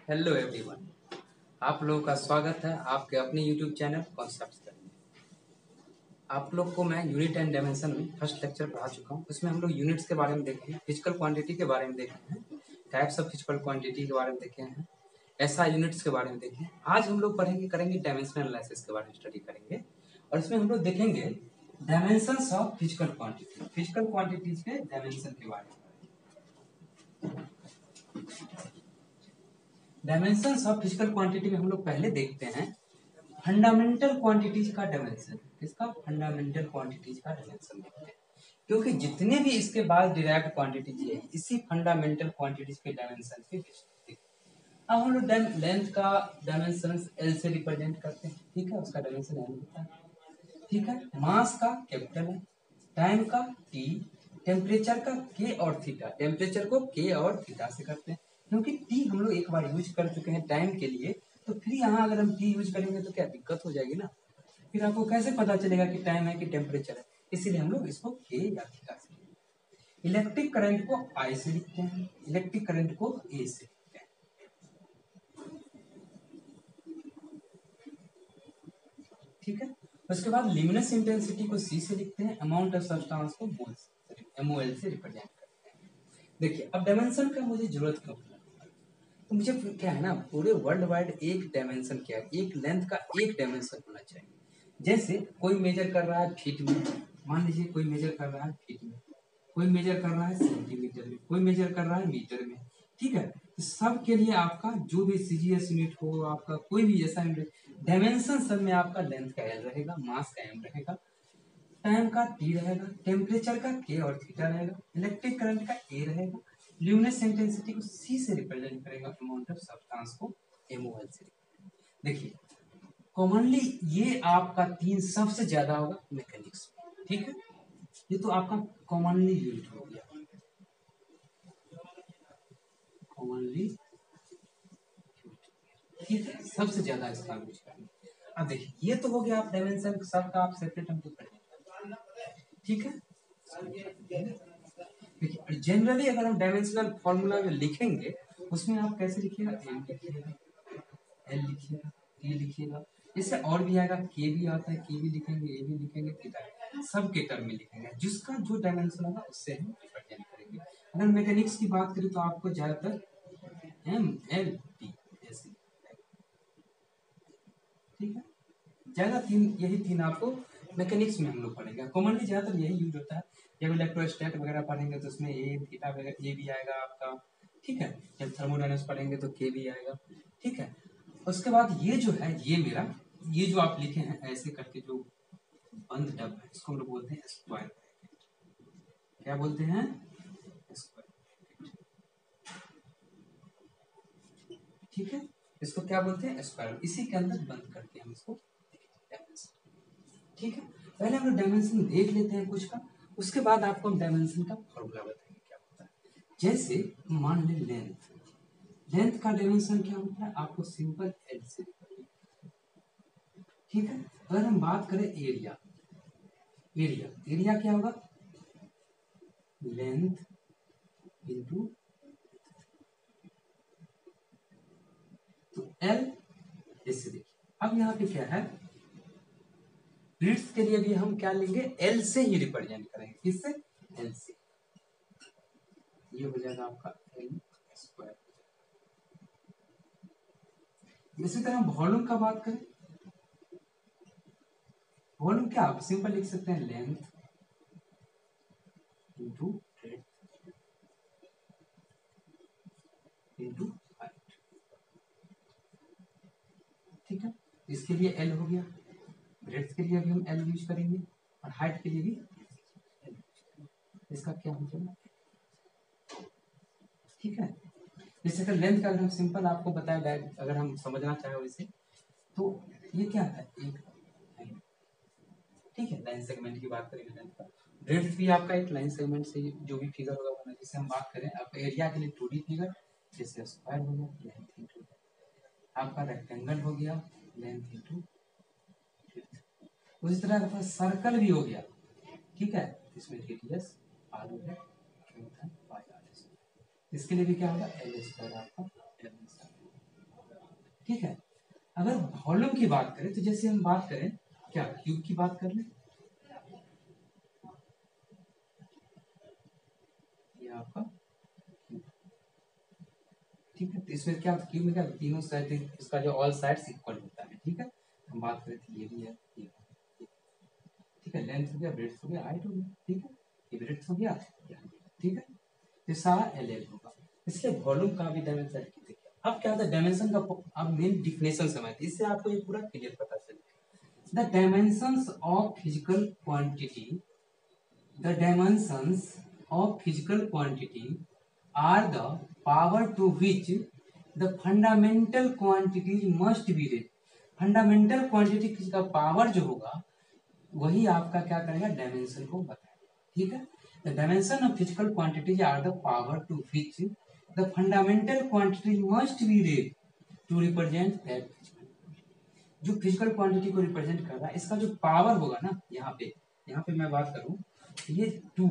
Hello everyone, आप लोगों का स्वागत है आपके अपने यूट्यूब चैनल कॉन्सेप्ट्स में। आप लोग को मैं यूनिट एंड डायमेंशन में फर्स्ट लेक्चर पढ़ा चुका हूँ। उसमें हम लोग यूनिट्स के बारे में देखे हैं, फिजिकल क्वांटिटी के बारे में देखे हैं, टाइप्स ऑफ फिजिकल क्वांटिटी के बारे में देखे हैं, ऐसा यूनिट्स के बारे में देखे हैं। आज हम लोग करेंगे डायमेंशनल एनालिसिस के बारे में स्टडी करेंगे और इसमें हम लोग देखेंगे dimensions of physical quantity, physical quantities के डायमेंशन के बारे में। डायमेंशंस ऑफ फिजिकल क्वांटिटी में हम लोग पहले देखते हैं फंडामेंटल क्वांटिटीज का डायमेंशन। किसका? फंडामेंटल क्वांटिटीज का डायमेंशन देखते हैं, क्योंकि जितने भी इसके बाद डिराइव्ड क्वांटिटीज है इसी फंडामेंटल क्वांटिटीज के डायमेंशन के बेसिस। अब हम लोग लेंथ का डायमेंशन एल से रिप्रेजेंट करते हैं, ठीक है, उसका डायमेंशन एल होता है, ठीक है। मास का कैपिटल है, टाइम का टी, टेम्परेचर का के और थीटा, टेम्परेचर को के और थीटा से करते हैं, क्योंकि टी हम लोग एक बार यूज कर चुके हैं टाइम के लिए, तो फिर यहाँ अगर हम टी यूज करेंगे तो क्या दिक्कत हो जाएगी ना, फिर आपको कैसे पता चलेगा कि टाइम है कि टेम्परेचर है, इसीलिए हम लोग इसको के या थीटा से। इलेक्ट्रिक करंट को आई से लिखते हैं, इलेक्ट्रिक करंट को ए से लिखते हैं, ठीक है। उसके बाद लिमिनस इंटेंसिटी को सी से लिखते हैं, अमाउंट ऑफ सब्सटेंस को मोल से, एमओएल से रिप्रेजेंट करते हैं। देखिए अब डायमेंशन का मुझे जरूरत क्यों है, तो मुझे क्या है ना, पूरे वर्ल्ड वाइड एक डायमेंशन क्या है, एक लेंथ का एक डायमेंशन होना चाहिए। जैसे कोई मेजर कर रहा है फीट में, मान लीजिए कोई मेजर कर रहा है फीट में, कोई मेजर कर रहा है सेंटीमीटर में, कोई मेजर कर रहा है मीटर में, ठीक है। तो सब के लिए आपका जो भी सीजीएस यूनिट हो, आपका कोई भी ऐसा डायमेंशन, सब में आपका लेंथ का एल रहेगा, मास का एम रहेगा, टाइम का टी रहेगा, टेम्परेचर का के और थीटा रहेगा, इलेक्ट्रिक करंट का ए रहेगा, ल्यूमिनस इंटेंसिटी को सी से रिप्रेजेंट करेगा, अमाउंट ऑफ सब्सटेंस को एमओएल से। देखिए कॉमनली ये आपका तीन सबसे ज्यादा होगा मैकेनिक्स, ठीक है। ये तो आपका कॉमनली यूज हो गया, कॉमनली, ठीक है, सबसे ज्यादा इसका यूज करेंगे। अब देखिए ये तो हो गया आप डायमेंशन सबका आप सेपरेट हमको करेंगे, ठीक है। देखिए जनरली अगर हम डायमेंशनल फॉर्मूला में लिखेंगे उसमें आप कैसे लिखिएगा, एम लिखिएगा, एल लिखिएगा, टी लिखिएगा, इससे और भी आएगा, के भी आता है, के भी लिखेंगे, ए भी लिखेंगे, थीटा सब के टर्म में लिखेंगे, जिसका जो डायमेंशन होगा उससे हम रिप्रेजेंट करेंगे। अगर मैकेनिक्स की बात करें तो आपको ज्यादातर एम एल टी ऐसे, ठीक है, ज्यादा तीन, यही तीन आपको मैकेनिक्स में हम लोग पढ़ेंगे, कॉमनली ज्यादातर यही यूज होता है। जब इलेक्ट्रोस्टैट वगैरह पढ़ेंगे तो उसमें ए थीटा वगैरह ए भी आएगा आपका, ठीक है। जब थर्मोडायनामिक्स पढ़ेंगे तो के भी आएगा, ठीक है। उसके बाद ये जो है, ये मेरा, ये जो आप लिखे हैं ऐसे करके जो बंद डब है इसको हम लोग बोलते हैं स्क्वायर ब्रैकेट। क्या बोलते हैं? स्क्वायर, ठीक है। इसको क्या बोलते हैं? स्क्वायर। इसी के अंदर बंद करके हम इसको डायमेंशन, ठीक है। पहले हम लोग डायमेंशन देख लेते हैं कुछ का, उसके बाद आपको हम डायमेंशन का फॉर्मूला बताएंगे क्या होता है। जैसे मान लें लेंथ, लेंथ का डायमेंशन क्या होता है, आपको सिंपल एल से, ठीक है। अगर हम बात करें एरिया, एरिया, एरिया क्या होगा, लेंथ इंटू, तो एल, इससे देखिए अब यहाँ पे क्या है, ब्रिड्थ के लिए भी हम क्या लेंगे, एल से ही रिप्रेजेंट करेंगे, किससे? एल से। ये हो जाएगा आपका एल स्क्वायर। इसी तरह वॉल्यूम का बात करें, वॉल्यूम क्या आप सिंपल लिख सकते हैं, length into breadth into height, ठीक है। इसके लिए एल हो गया, ब्रेड्थ के लिए भी हम एल यूज करेंगे और हाइट के लिए भी एल, इसका क्या हो जाएगा, ठीक है। जैसे अगर लेंथ का अगर हम सिंपल आपको बताया, अगर हम समझना चाहे वैसे, तो ये क्या है, एक लाइन, ठीक है, लाइन सेगमेंट की बात करेंगे लेंथ का। ब्रेड्थ भी आपका एक लाइन सेगमेंट से जो भी फिगर होगा वो, जैसे हम बात करें आपका एरिया के लिए 2D फिगर, जैसे स्क्वायर हो गया, लेंथ इंटू, आपका रेक्टेंगल हो गया, लेंथ इंटू, उसी तरह आपका सर्कल भी हो गया, ठीक है, इसमें रेडियस आर हो गया, इसके लिए भी क्या होगा, एल स्क्वायर आपका, एल स्क्वायर, ठीक है। अगर वॉल्यूम की बात करें तो जैसे हम बात करें क्या क्यूब की बात कर लें, ये आपका क्यूब, ठीक है। तो इसमें क्या क्यूब में क्या तीनों साइड इसका जो ऑल साइड्स इक्वल होता है, ठीक है। हम बात करें तो ये भी है, ये ठीक है। लेंथ हो गया, ब्रेड्थ हो गया, हाइट हो गया, ठीक है। ये ब्रेड्थ हो गया, ठीक है। ये सारा एल एल होगा, इसलिए वॉल्यूम का भी डायमेंशन देखिए। अब क्या होता है डायमेंशन का, अब मेन डिफिनेशन समझते, इससे आपको ये पूरा क्लियर पता चलेगा। The dimensions of physical quantity, the dimensions of physical quantity are the power to which the fundamental quantities must be raised. Fundamental quantity का पावर जो होगा वही आपका क्या करेगा, डायमेंशन को बताएगा, ठीक है। The dimension of physical quantities are the power to which the fundamental quantities must be raised to represent that. जो फिजिकल क्वांटिटी को रिप्रेजेंट कर रहा है इसका जो पावर होगा ना, यहाँ पे मैं बात करूं ये टू,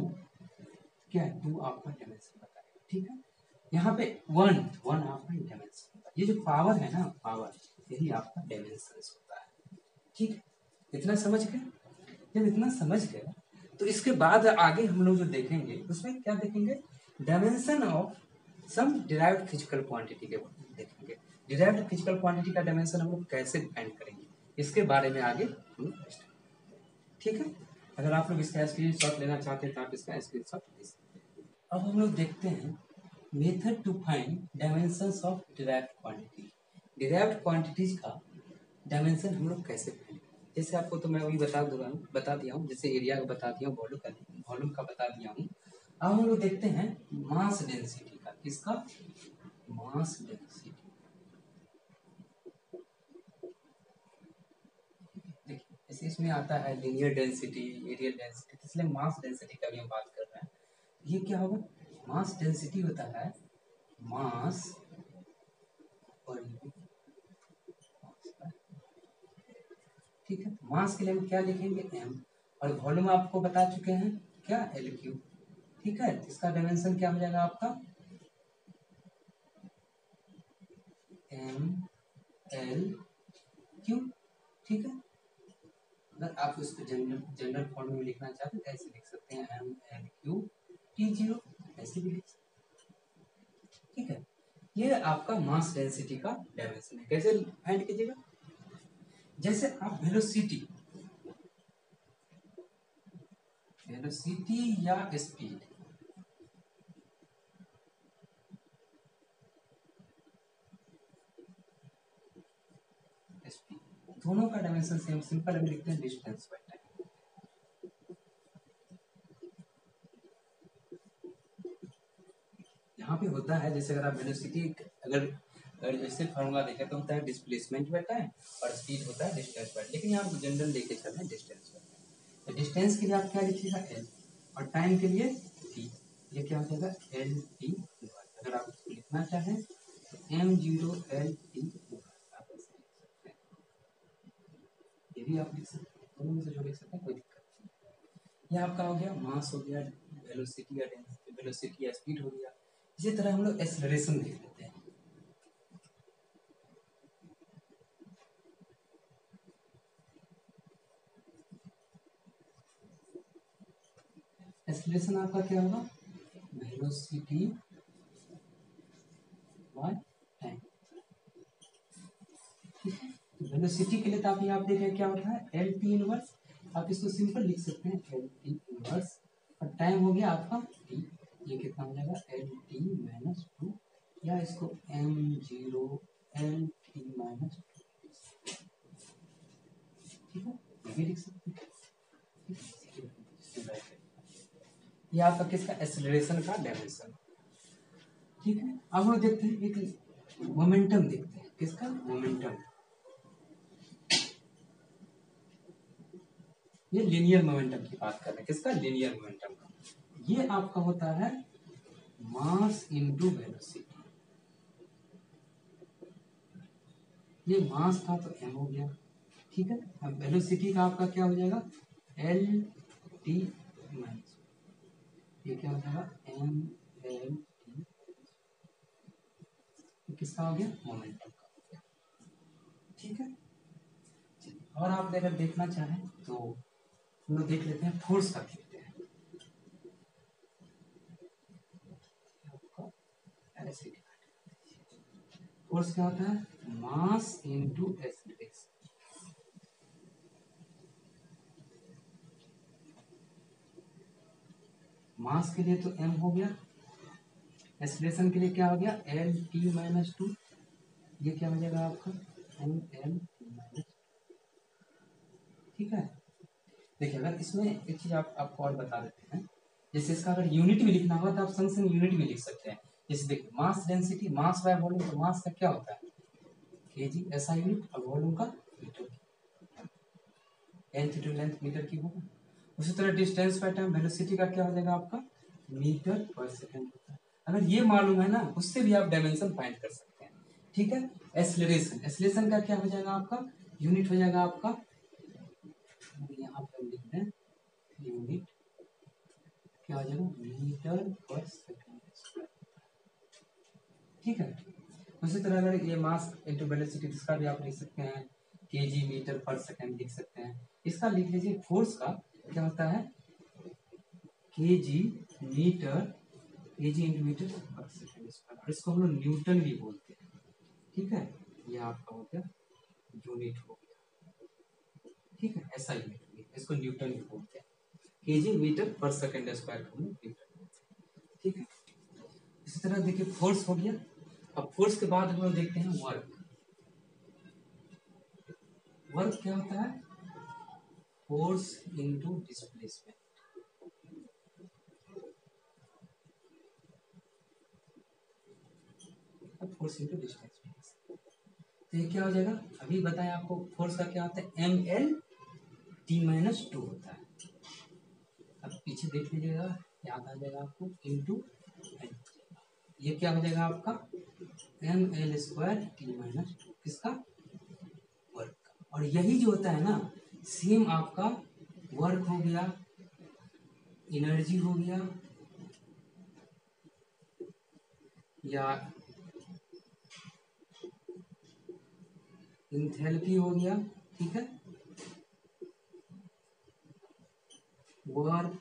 क्या है टू आपका डायमेंशन बताएगा, ठीक है। यहाँ पे वन आपका डायमेंशन, ये जो पावर है ना, पावर यही आपका डायमेंशन होता है, ठीक है। इतना समझ गए? जब इतना समझ गए तो इसके बाद आगे हम लोग जो देखेंगे उसमें क्या देखेंगे, dimension of some derived physical quantity के बारे में देखेंगे। डिराइव्ड फिजिकल क्वांटिटी का डायमेंशन हम लोग कैसे फाइंड करेंगे, इसके बारे में आगे हम लोग, ठीक है। अगर आप लोग इसका स्क्रीनशॉट लेना चाहते हैं तो आप इसका स्क्रीनशॉट ले सकते हैं। अब हम लोग देखते हैं method to find dimensions of derived quantity. Derived quantities का डायमेंशन हम लोग कैसे फाइंड करें। जैसे आपको तो मैं वही बता दिया हूँ, जैसे एरिया का बता दिया हूँ, वॉल्यूम का बता दिया हूँ। अब हम लोग देखते हैं मास डेंसिटी का, किसका, मास डेंसिटी। देखिए जैसे इसमें आता है लीनियर डेंसिटी, एरियल डेंसिटी, इसलिए मास डेंसिटी का भी हम बात कर रहे हैं। ये क्या होगा, मास डेंसिटी होता है मास पर यूनिट, ठीक है। मास के लिए हम क्या लिखेंगे, m, और वॉल्यूम आपको बता चुके हैं क्या, एल क्यू, ठीक है। इसका डायमेंशन क्या हो जाएगा आपका, एम एल क्यू, ठीक है। अगर आप इसको जनरल फॉर्म में लिखना चाहते हैं ऐसे लिख सकते हैं, M L Q T zero, ऐसे भी लिख सकते हैं, ठीक है। ये आपका मास डेंसिटी का डायमेंशन है। कैसे फाइंड कीजिएगा, जैसे आप वेलोसिटी या स्पीड, दोनों का डायमेंशन सेम, सिंपल हम लिखते हैं डिस्टेंस बाय टाइम। यहाँ पे होता है जैसे अगर आप वेलोसिटी, अगर अगर जैसे फॉर्मूला देखें तो होता है डिस्प्लेसमेंट बाय टाइम और स्पीड होता है डिस्टेंस बाय, लेकिन यहाँ जनरल लेके चल रहे हैं डिस्टेंस बाय टाइम। तो डिस्टेंस के लिए आप क्या लिखिएगा, एल, और टाइम के लिए टी। ये क्या हो जाएगा, एल टी। अगर आप इसको लिखना चाहें तो एम जीरो एल टी, आप ऐसे लिख सकते हैं, ये भी आप लिख सकते हैं, दोनों में से जो लिख सकते हैं कोई दिक्कत नहीं। ये आपका हो गया मास, हो गया वेलोसिटी या डेंसिटी, वेलोसिटी या स्पीड हो गया। इसी तरह हम लोग एक्सेलरेशन देख लेते हैं। एक्सेलरेशन आपका क्या होगा, वेलोसिटी बाय टाइम, ठीक है। वेलोसिटी के लिए तो आप यहाँ देखें क्या होता है, एल टी इनवर्स, आप इसको सिंपल लिख सकते हैं एल टी इनवर्स, और टाइम हो गया आपका टी, ये कितना हो जाएगा, एल टी माइनस टू, या इसको M zero L T minus two, ठीक है, ये भी लिख सकते हैं। ये आपका किसका, एक्सेलरेशन का डायमेंशन, ठीक है। अब हम देखते हैं एक मोमेंटम देखते हैं, किसका, मोमेंटम। ये लीनियर मोमेंटम की बात कर रहे हैं, किसका, लीनियर मोमेंटम का। ये आपका होता है मास इनटू वेलोसिटी। ये मास था तो एम हो गया, ठीक है। अब वेलोसिटी का आपका क्या हो जाएगा, एल टी माइनस, ये क्या हो जाएगा, एम एल टी, किसका हो गया, मोमेंटम का हो गया, ठीक है। और आप अगर देखना चाहें तो हम लोग देख लेते हैं फोर्स का देखते हैं। फोर्स क्या होता है? Mass into acceleration. मास के लिए तो m हो गया, एक्सीलरेशन के लिए क्या हो गया? L T minus two. ये क्या हो जाएगा आपका? M L T minus. ठीक है। देखिए अगर इसमें एक चीज आपको और बता देते हैं, जैसे इसका अगर यूनिट में लिखना होगा तो आप संग संग यूनिट में लिख सकते हैं। जैसे देखिए mass density, mass by volume, तो मास का क्या होता है? केजी, ऐसा यूनिट, और वॉल्यूम का metre, length to length metre की होगा। उसी तरह डिस्टेंस बाय टाइम, वेलोसिटी का क्या हो जाएगा आपका? मीटर पर सेकंड होता है। अगर ये मालूम है ना, उससे भी आप डायमेंशन फाइंड कर सकते हैं। ठीक है। एक्सीलरेशन, एक्सीलरेशन का क्या हो जाएगा आपका? यूनिट हो जाएगा आपका, यहाँ पे लिख दें यूनिट, क्या हो जाएगा? Metre per second square. ठीक है। उसी तरह अगर ये मास इनटू वेलोसिटी, इसका भी आप लिख सकते हैं केजी मीटर पर सेकंड लिख सकते हैं। इसका लिख लीजिए फोर्स का क्या होता है? KG metre, KG into metre per second square, और इसको हम लोग न्यूटन भी बोलते हैं। ठीक है। ये आपका हो गया यूनिट हो गया। ठीक है, ऐसा यूनिट हो गया, इसको न्यूटन भी बोलते हैं। KG metre per second square को हम लोग न्यूटन बोलते हैं। ठीक है। इसी तरह देखिए फोर्स हो गया। अब फोर्स के बाद हम लोग देखते हैं वर्क। वर्क क्या होता है? Force into displacement. Force into displacement, तो ये क्या हो जाएगा? अभी बताया आपको फोर्स का क्या होता है? M L T minus two होता है। अब पीछे देख लीजिएगा, याद आ जाएगा आपको, इनटू एल। ये क्या हो जाएगा आपका? M L square T minus two, किसका? वर्क का। और यही जो होता है ना, सेम आपका वर्क हो गया, एनर्जी हो गया, या इंथैल्पी हो गया। ठीक है। वर्क,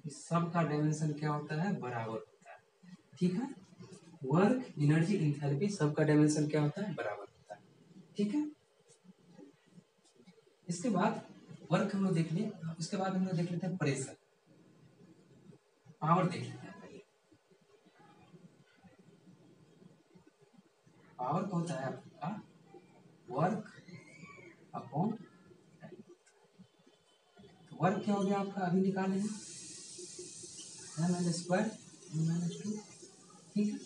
इस सब का डायमेंशन क्या होता है? बराबर होता है। ठीक है। वर्क, एनर्जी, इंथैल्पी, सब का डायमेंशन क्या होता है? बराबर होता है। ठीक है। इसके बाद वर्क हम लोग देख लिए, उसके बाद हम लोग देख लेते हैं प्रेशर, पावर देख लेते हैं पहले। पावर क्या होता है आपका? Work upon time. तो वर्क क्या हो गया आपका? अभी निकाले हैं M L square minus two. ठीक है।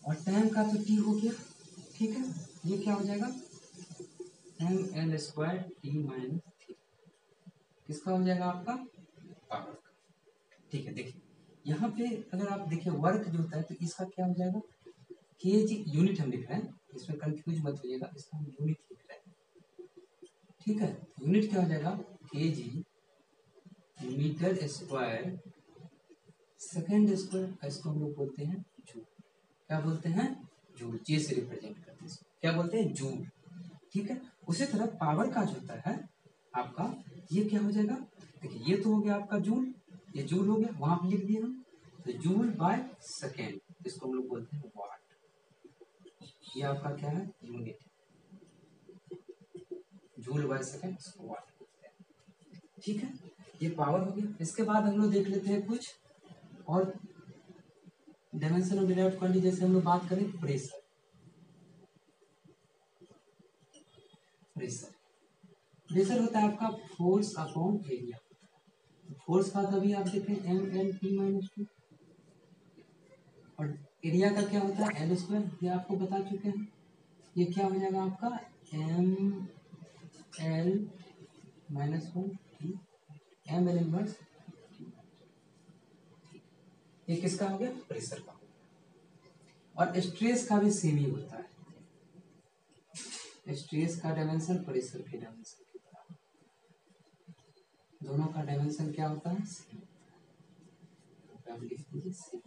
और टाइम का तो टी हो गया। ठीक है। ये क्या हो जाएगा? M L square T minus three, किसका हो जाएगा आपका? पावर का। ठीक है। देखिए यहाँ पे अगर आप देखिए वर्क जो होता है तो इसका क्या हो जाएगा? के जी, यूनिट हम लिख रहे हैं, इसमें कंफ्यूज मत होइएगा, इसका हम यूनिट लिख रहे हैं। ठीक है। यूनिट क्या हो जाएगा? के जी मीटर स्क्वायर सेकेंड स्क्वायर, इसको हम लोग बोलते हैं जूल। क्या बोलते हैं? जूल। जे से रिप्रेजेंट करते हैं इसको, क्या बोलते हैं? जूल। ठीक है। उसी तरह पावर का जो होता है आपका, ये क्या हो जाएगा? देखिए ये तो हो गया आपका जूल, ये जूल हो गया, वहां पे लिख दिए हम, तो जूल बाय सेकेंड, इसको हम लोग बोलते हैं वाट। ये आपका क्या है? यूनिट, जूल बाय सेकेंड, इसको वाट बोलते हैं। ठीक है। ये पावर हो गया। इसके बाद हम लोग देख लेते हैं कुछ और डायमेंशन ऑफ डिराइव्ड क्वांटिटी। जैसे हम लोग बात करें प्रेशर, प्रेशर, प्रेशर होता है आपका फोर्स अपॉन एरिया। फोर्स का तभी आप देखें M L T minus two, और एरिया का क्या होता है? एल स्क्वायर, ये आपको बता चुके हैं। ये क्या हो जाएगा आपका? M L minus one T, M L inverse. ये किसका हो गया? प्रेशर का हो गया। और स्ट्रेस का भी सेम ही होता है, स्ट्रेस का डायमेंशन प्रेशर के डायमेंशन के बराबर, दोनों का डायमेंशन क्या होता है? सेम होता है। आप लिख दीजिए सेम।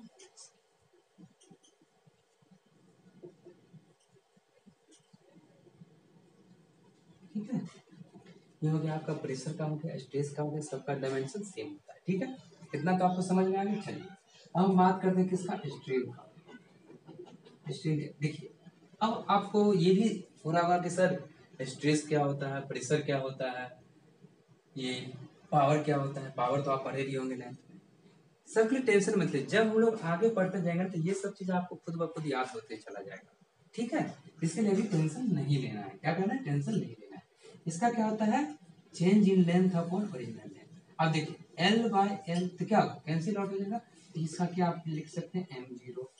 ये हो गया आपका प्रेशर का, हो गया स्ट्रेस का, हो गया, सबका डायमेंशन सेम होता है। ठीक है, इतना तो आपको समझ में आ गया। चलिए अब हम बात करते हैं किसका, स्ट्रेन का। स्ट्रेन देखिए, अब आपको ये भी हो रहा होगा कि सर स्ट्रेस क्या होता है, प्रेशर क्या होता है, ये पावर क्या होता है। पावर तो आप पढ़े भी होंगे ना। सबके लिए टेंशन मत लीजिए, जब हम लोग आगे पढ़ते जाएंगे तो ये सब चीज आपको खुद ब खुद याद होते चला जाएगा। ठीक है, इसके लिए भी टेंशन नहीं लेना है। क्या करना है, टेंशन नहीं लेना है। इसका क्या होता है, change in length upon original length. अब देखिए एल बाय एल तो क्या होगा, कैंसिल आउट हो जाएगा। तो इसका क्या आप लिख सकते हैं, M zero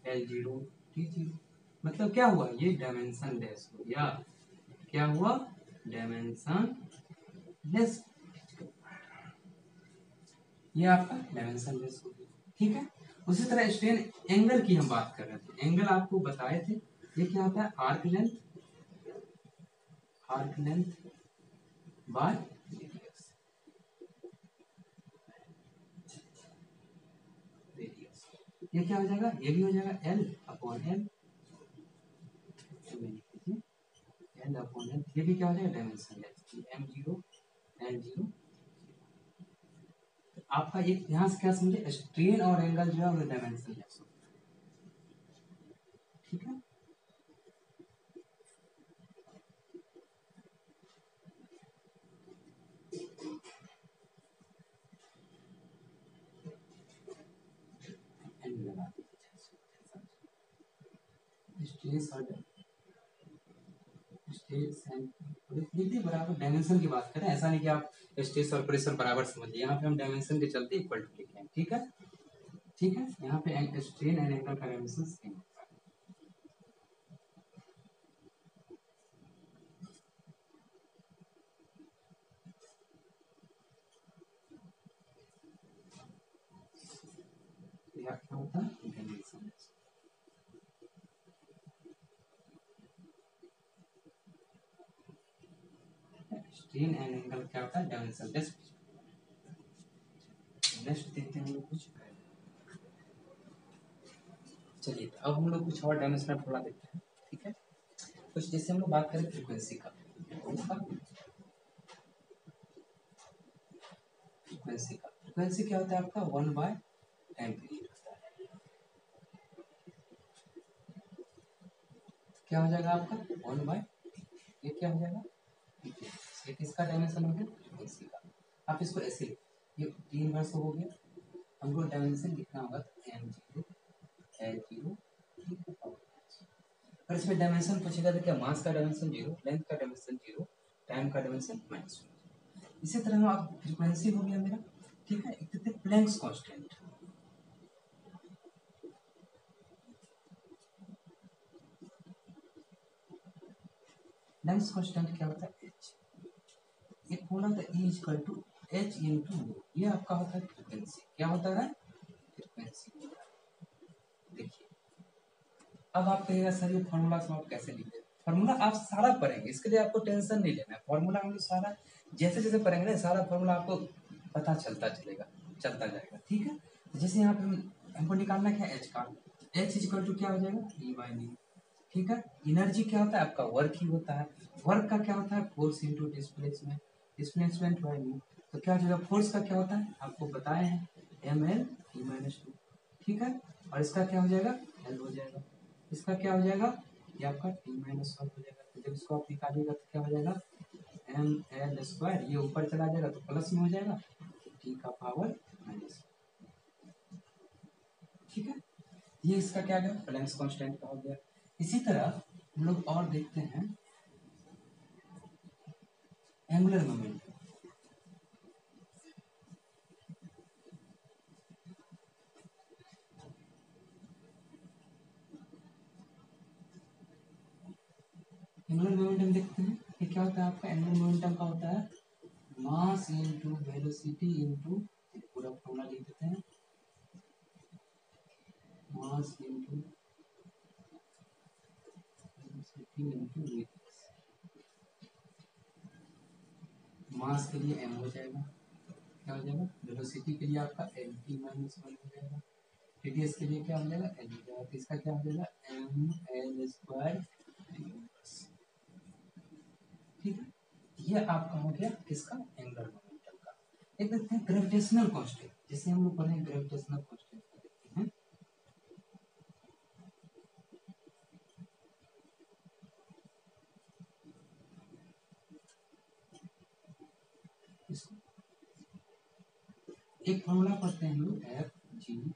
L zero T zero. मतलब क्या हुआ, ये डायमेंशन लेस हो गया। क्या हुआ, डायमेंशन लेस। ये आपका डायमेंशन लेस हो गया। ठीक है, उसी तरह स्ट्रेन एंगल की हम बात कर रहे थे। एंगल आपको बताए थे, ये क्या होता है, arc length, arc length by radius, radius. ये क्या हो जाएगा, ये भी हो जाएगा L upon L, L upon L. ये भी क्या हो जाएगा, dimensionless, M zero L zero. आपका एक यहाँ से क्या समझे, स्ट्रेन और एंगल जो है वो डायमेंशन लेस होता है। ठीक है, एंड लगा दीजिए, स्ट्रेस और स्ट्रेस एंड देखिए बराबर डायमेंशन की बात करें, ऐसा नहीं कि आप स्ट्रेस और प्रेशर बराबर समझिए। यहाँ पे हम डायमेंशन के चलते इक्वल टू लिखे हैं। ठीक है, ठीक है, यहाँ पे स्ट्रेन एंड एंगल का डायमेंशन सेम होता है। यहाँ क्या होता है, डायमेंशन। स्ट्रेन एंड एंगल क्या होता है, डायमेंशन लेस। नेक्स्ट देखते हैं हम लोग कुछ। चलिए अब हम लोग कुछ और डायमेंशन थोड़ा देखते हैं। ठीक है, कुछ जैसे हम लोग बात करें फ्रीक्वेंसी का, इसका फ्रीक्वेंसी का, फ्रीक्वेंसी क्या होता है आपका, वन बाय टाइम पीरियड होता है। क्या हो जाएगा आपका, वन बाय, ये क्या हो जाएगा, ये किसका डायमेंशन हो गया, फ्रीक्वेंसी का। आप इसको ऐसे ये तीन बार से हो गया, हमको डायमेंशन लिखना होगा एम जीरो एल जीरो। और इसमें डायमेंशन पूछेगा तो क्या, मास का डायमेंशन जीरो, लेंथ का डायमेंशन जीरो, टाइम का डायमेंशन -1। इसी तरह आप फ्रीक्वेंसी हो गया मेरा। ठीक है, एक देते प्लैंक्स कांस्टेंट। प्लैंक्स कांस्टेंट क्या होता है, एच। एक बोला था E equal to H into, ये आपका होता है फ्रीक्वेंसी। क्या होता है, फ्रीक्वेंसी। देखिए अब आप कहिएगा सर ये फॉर्मूला सब आप कैसे लिखते हैं। फॉर्मूला आप सारा पढ़ेंगे, इसके लिए आपको टेंशन नहीं लेना है। फॉर्मूला हम लोग सारा जैसे जैसे पढ़ेंगे ना, सारा फॉर्मूला आपको पता चलता चलेगा, चलता जाएगा। ठीक है, जैसे यहाँ पे हमको निकालना क्या है, एच का। एच इक्वल टू क्या हो जाएगा, ई बाई डी। ठीक है, एनर्जी क्या होता है आपका, वर्क ही होता है। वर्क का क्या होता है, force into displacement, displacement by you. तो क्या हो जाएगा, फोर्स का क्या होता है आपको बताए हैं, M L E minus two. ठीक है, और इसका क्या हो जाएगा, एल हो जाएगा। इसका क्या हो जाएगा, ये आपका टी माइनस वन हो जाएगा। तो जब इसको आप निकालिएगा तो क्या हो जाएगा, एम एल स्क्वायर, ये ऊपर चला जाएगा तो प्लस में हो जाएगा, टी का पावर माइनस। ठीक है, ये इसका क्या गया, प्लैंक्स कांस्टेंट का हो गया। इसी तरह हम लोग और देखते हैं एंगुलर मोमेंट। एंगुलर मोमेंटम देखते हैं, ये क्या होता है आपका, एंगुलर मोमेंटम का होता है मास इनटू वेलोसिटी इनटू, पूरा फॉर्मूला लिख देते हैं, mass into velocity into radius. Mass के लिए m हो जाएगा, क्या हो जाएगा, वेलोसिटी के लिए आपका एल टी माइनस वन हो जाएगा, रेडियस के लिए क्या हो जाएगा, एल हो जाएगा। तो इसका क्या हो जाएगा, एम एल स्क्वायर। ठीक है, ये आपका हो गया किसका, एंगुलर मोमेंटम का। एक देखते हैं ग्रेविटेशनल कांस्टेंट, जिसे हम लोग पढ़े ग्रेविटेशनल कांस्टेंट देखते हैं। एक फॉर्मूला पढ़ते हैं हम लोग, F G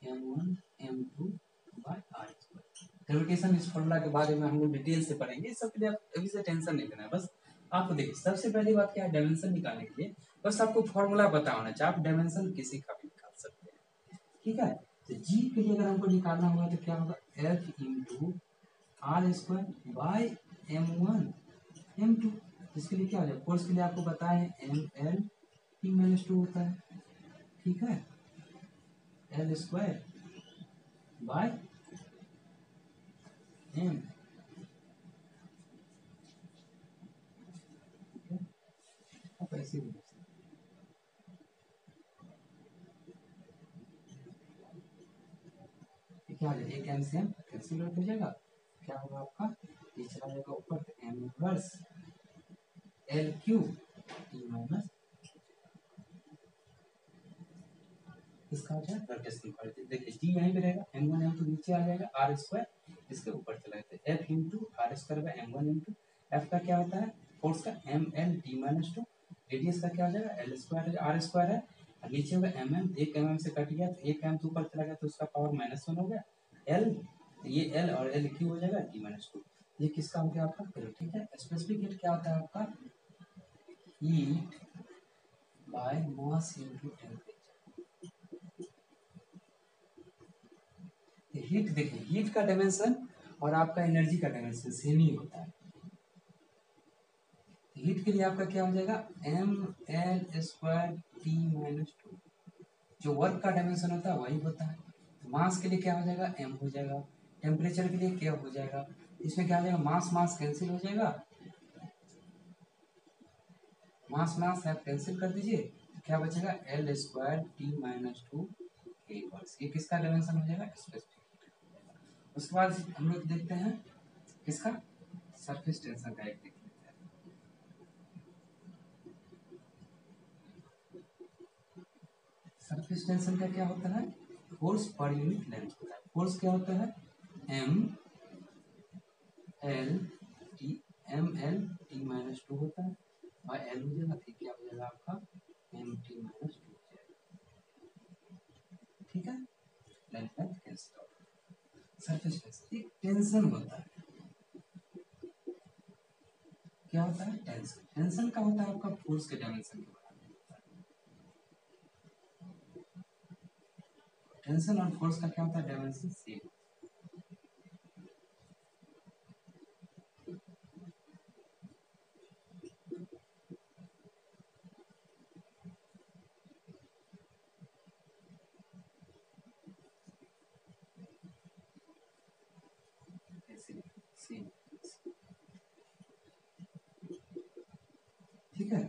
m1 m2 by r square. Gravitation इस फॉर्मूला के बारे में हम लोग डिटेल से पढ़ेंगे, सब के लिए आप अभी से टेंशन नहीं लेना है। बस आपको देखिए सबसे पहली बात क्या है, डायमेंशन निकालने के लिए बस आपको फॉर्मूला पता होना चाहिए, आप डायमेंशन किसी का भी निकाल सकते हैं। ठीक है, तो जी के लिए अगर हमको निकालना होगा तो क्या होगा, F into R square by m1 m2। इसके लिए क्या हो जाए, फोर्स के लिए आपको पता है ml t-2 होता है। ठीक है, एल स्क्वायर बाय एम। आप ऐसे भी क्या हो जाएगा, एक एम से एम कैंसिल आउट हो जाएगा, क्या होगा आपका, ये चला जाएगा ऊपर तो M inverse L Q T minus, इसका हो जाएगा ग्रेविटेशनल क्वांटिटी। देखिए टी यहीं पे रहेगा, m1 m2 नीचे आ जाएगा, r स्क्वायर इसके ऊपर चला जाता है, f into R square by m1 into f का क्या होता है, फोर्स का ml t-2, रेडियस का क्या हो जाएगा, l स्क्वायर आर स्क्वायर है, और नीचे होगा mm, एक mm से कट गया तो एक m तो ऊपर चला गया तो उसका पावर -1 हो गया, l ये l और l क्यू हो जाएगा t-2। ये किसका हो गया आपका, ठीक है। स्पेसिफिक हीट क्या होता है आपका, heat by mass into temperature. Heat देखिए, हीट का डायमेंशन और आपका एनर्जी का डायमेंशन सेम ही होता है। हीट के लिए आपका क्या हो जाएगा, ml²t-2, जो वर्क का डायमेंशन होता है वही होता है। मास के लिए क्या हो जाएगा, m हो जाएगा। टेम्परेचर के लिए क्या हो जाएगा, इसमें क्या हो जाएगा, मास मास कैंसिल हो जाएगा, मास मास आप कैंसिल कर दीजिए, क्या बचेगा, l²t-2 ये किसका डायमेंशन हो जाएगा, स्पेसिफिक। उसके बाद हम लोग देखते हैं किसका, सरफेस टेंशन का एक देख लेते हैं। सरफेस टेंशन का क्या होता है, फोर्स पर यूनिट लेंथ होता है। फोर्स क्या होता है, m l t ml t-2 होता है, और l हो जाएगा फिर क्या हो जाएगा आपका mt-2 हो जाएगा। ठीक है, length length cancel out. Surface tension एक टेंशन होता है, क्या होता है, टेंशन। टेंशन का होता है आपका फोर्स के डायमेंशन के बराबर होता है। टेंशन और फोर्स का क्या होता है, डायमेंशन सेम। ठीक है,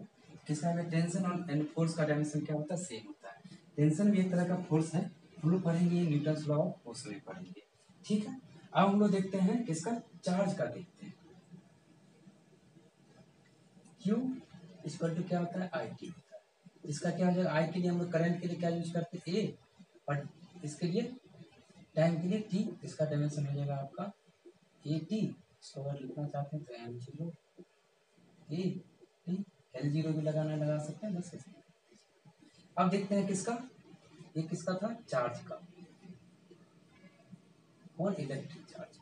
किसका है, टेंशन और एंड फोर्स का डायमेंशन क्या होता है, सेम होता है। टेंशन भी एक तरह का फोर्स है, हम लोग पढ़ेंगे न्यूटन लॉ ऑफ फोर्स में पढ़ेंगे। ठीक है, अब हम लोग देखते हैं किसका, चार्ज का देखते हैं। क्यू इक्वल टू क्या होता है, आई टी होता है। इसका क्या हो जाएगा, आई के लिए हम लोग करंट के लिए क्या यूज करते हैं, ए, और इसके लिए टाइम के लिए टी, इसका डायमेंशन हो जाएगा आपका ए टी। इसको अगर लिखना चाहते हैं तो M zero A T, L zero भी लगाना लगा सकते हैं, बस ऐसे। अब देखते हैं किसका, ये किसका था, चार्ज का, और इलेक्ट्रिक चार्ज।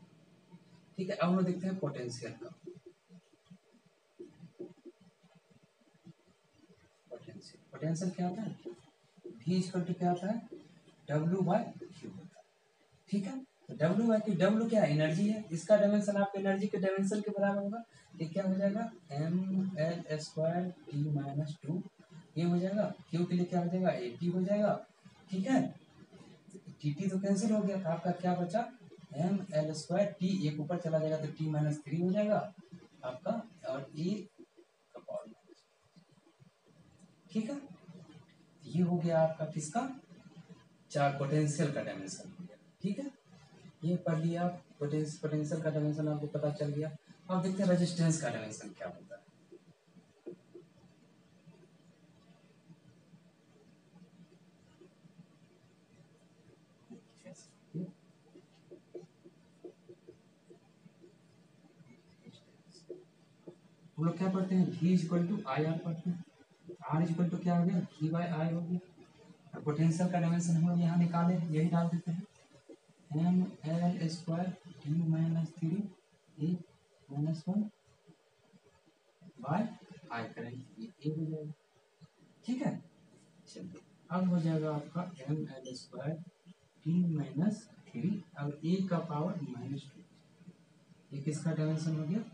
ठीक है, अब हम लोग देखते हैं पोटेंशियल का। पोटेंशियल पोटेंशियल क्या होता है, V इक्वल टू क्या होता है, W बाय Q होता है। ठीक है, तो W बाय Q, W क्या एनर्जी है, इसका डायमेंशन आपका एनर्जी के डायमेंशन के बराबर होगा। ये क्या हो जाएगा, ml²t-2, ये हो जाएगा। Q के लिए क्या हो जाएगा, AT हो जाएगा। ठीक है, टी तो कैंसिल हो गया था, आपका क्या बचा, ml²t, एक ऊपर चला जाएगा तो t-3 हो जाएगा आपका, और ए का पावर। ठीक है, ये हो गया आपका किसका, चार पोटेंशियल का डायमेंशन हो गया। ठीक है, ये पढ़ लिया, पोटेंशियल का डायमेंशन आपको पता चल गया। अब देखते हैं रेजिस्टेंस का डायमेंशन क्या होता है। हम लोग क्या पढ़ते हैं, V equal to I R पढ़ते हैं, R इक्वल टू क्या हो गया, V बाई आई हो गया। पोटेंशियल का डायमेंशन हम लोग यहाँ निकाले, यही डाल देते हैं, M L square T minus 3 A minus 1 by I करेंगे, ये ए हो जाएगा। ठीक है, चलिए अब हो जाएगा आपका M L square T minus 3 और ए का पावर -2, ये किसका डायमेंशन हो गया,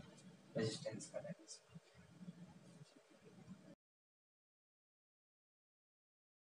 रेजिस्टेंस का डायमेंशन।